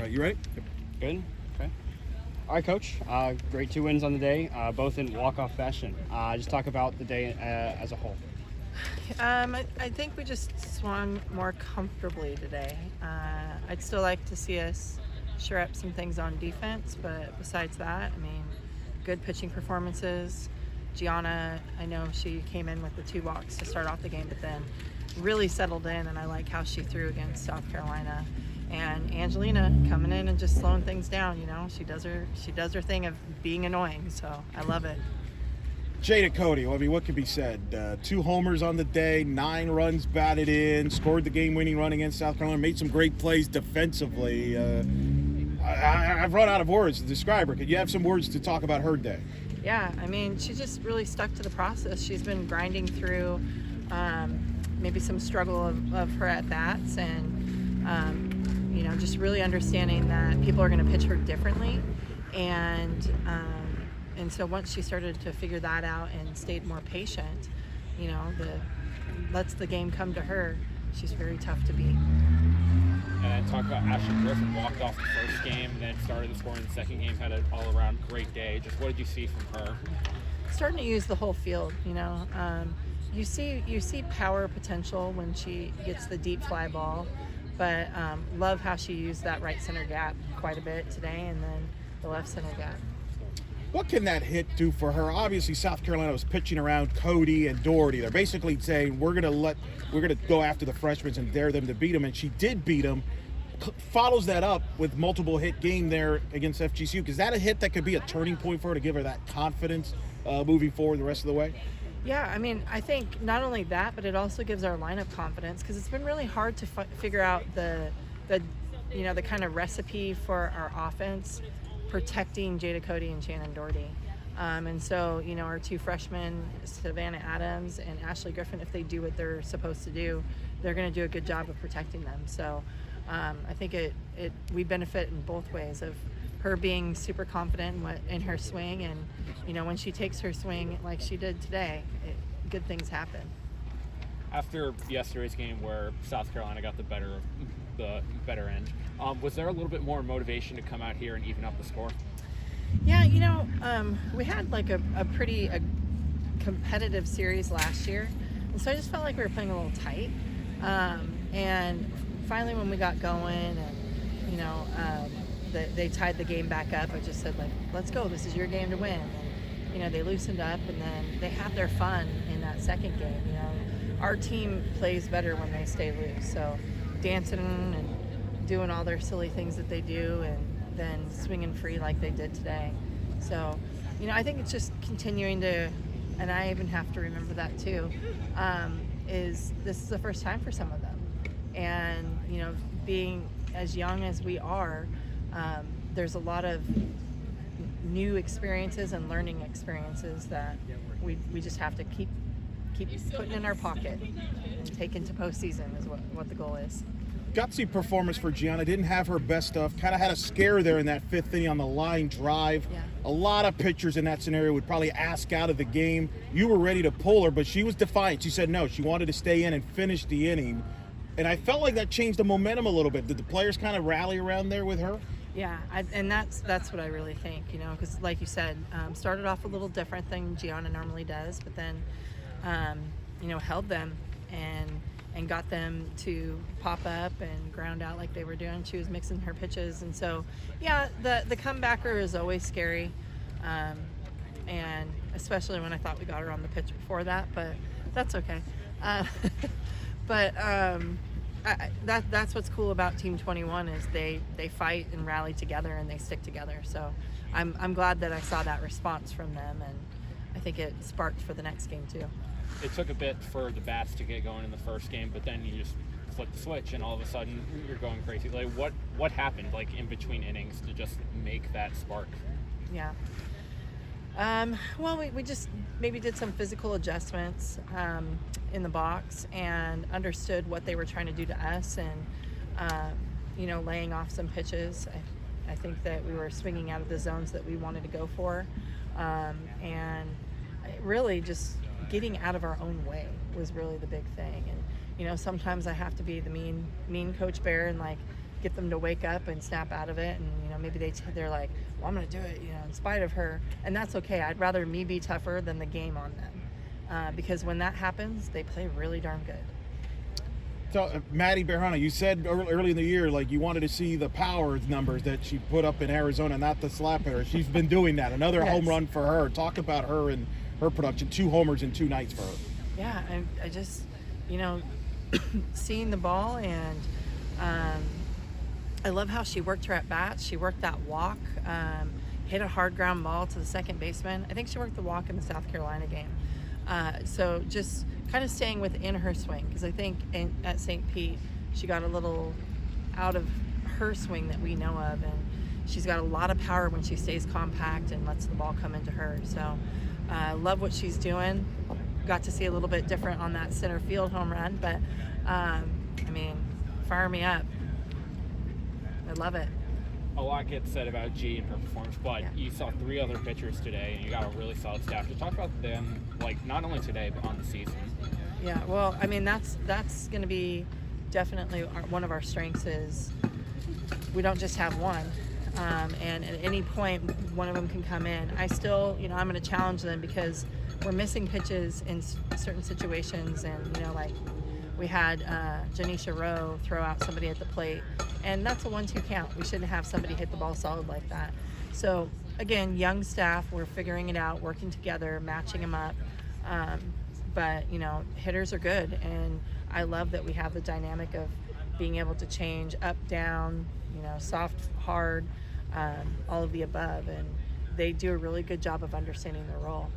You ready? Good. Okay. All right, Coach. Great 2 wins on the day, both in walk-off fashion. Just talk about the day as a whole. I think we just swung more comfortably today. I'd still like to see us shore up some things on defense, but besides that, I mean, good pitching performances. Gianna, I know she came in with the 2 walks to start off the game, but then really settled in, and I like how she threw against South Carolina. And Angelina coming in and just slowing things down. You know, she does her thing of being annoying. So I love it. Jada Cody, I mean, what can be said? 2 homers on the day, 9 runs batted in, scored the game-winning run against South Carolina, made some great plays defensively. I've run out of words to describe her. Could you have some words to talk about her day? Yeah, I mean, she just really stuck to the process. She's been grinding through maybe some struggle of her at-bats and, you know, just really understanding that people are going to pitch her differently. And so once she started to figure that out and stayed more patient, you know, lets the game come to her, she's very tough to beat. And then talk about Ashley Griffin walked off the first game, then started the scoring in the second game, had an all-around great day. Just what did you see from her? Starting to use the whole field, you know. You see power potential when she gets the deep fly ball, but love how she used that right center gap quite a bit today, and then the left center gap. What can that hit do for her? Obviously, South Carolina was pitching around Cody and Doherty. They're basically saying we're gonna go after the freshmen and dare them to beat them, and she did beat them. Follows that up with multiple hit game there against FGCU. Is that a hit that could be a turning point for her to give her that confidence moving forward the rest of the way? Yeah, I mean, I think not only that, but it also gives our lineup confidence because it's been really hard to figure out the kind of recipe for our offense protecting Jada Cody and Shannon Doherty. And so, you know, our 2 freshmen, Savannah Adams and Ashley Griffin, if they do what they're supposed to do, they're going to do a good job of protecting them. So I think we benefit in both ways of her being super confident in her swing, and, you know, when she takes her swing like she did today, good things happen. After yesterday's game where South Carolina got the better end, was there a little bit more motivation to come out here and even up the score? Yeah, you know, we had like a pretty competitive series last year, and so I just felt like we were playing a little tight. And finally, when we got going, and, you know, they tied the game back up, I just said, like, let's go. This is your game to win. And, you know, they loosened up, and then they had their fun in that second game. You know, our team plays better when they stay loose. So dancing and doing all their silly things that they do, and then swinging free like they did today. So, you know, I think it's just continuing to, and I even have to remember that too, this is the first time for some of them. And, you know, being as young as we are, there's a lot of new experiences and learning experiences that we just have to keep putting in our pocket and taking to postseason is what the goal is. Gutsy performance for Gianna. Didn't have her best stuff. Kind of had a scare there in that 5th inning on the line drive. Yeah. A lot of pitchers in that scenario would probably ask out of the game. You were ready to pull her, but she was defiant. She said no. She wanted to stay in and finish the inning. And I felt like that changed the momentum a little bit. Did the players kind of rally around there with her? Yeah, and that's what I really think, you know, because like you said, started off a little different than Gianna normally does, but then, you know, held them and got them to pop up and ground out like they were doing. She was mixing her pitches, and so, yeah, the comebacker is always scary, and especially when I thought we got her on the pitch before that, but that's okay. That's what's cool about Team 21 is they fight and rally together and they stick together. So I'm glad that I saw that response from them, and I think it sparked for the next game too. It took a bit for the bats to get going in the first game, but then you just flip the switch and all of a sudden you're going crazy. Like what happened like in between innings to just make that spark? Yeah. Well, we just maybe did some physical adjustments in the box and understood what they were trying to do to us, and you know, laying off some pitches. I think that we were swinging out of the zones that we wanted to go for, and really just getting out of our own way was really the big thing. And you know, sometimes I have to be the mean Coach Bear and like get them to wake up and snap out of it, and maybe they're like, well, I'm gonna do it, in spite of her, and that's okay. I'd rather me be tougher than the game on them, because when that happens, they play really darn good. So, Maddie Bejarano, you said early in the year, like, you wanted to see the power numbers that she put up in Arizona, not the slap hitter. She's been doing that. Another Yes. home run for her. Talk about her and her production. 2 homers in 2 nights for her. Yeah, I just, seeing the ball, and I love how she worked her at bats. She worked that walk, hit a hard ground ball to the second baseman. I think she worked the walk in the South Carolina game. So just kind of staying within her swing, because I think at St. Pete she got a little out of her swing that we know of, and she's got a lot of power when she stays compact and lets the ball come into her. So love what she's doing. Got to see a little bit different on that center field home run, but fire me up. I love it. A lot gets said about G and her performance, but Yeah. you saw 3 other pitchers today, and you got a really solid staff. To talk about them, like, not only today but on the season. Yeah, well, that's going to be definitely one of our strengths is we don't just have one, and at any point one of them can come in. I still, I'm going to challenge them because we're missing pitches in certain situations, and like we had Janisha Rowe throw out somebody at the plate, and that's a 1-2 count. We shouldn't have somebody hit the ball solid like that. So again, young staff, we're figuring it out, working together, matching them up. But hitters are good, and I love that we have the dynamic of being able to change up, down, soft, hard, all of the above, and they do a really good job of understanding their role.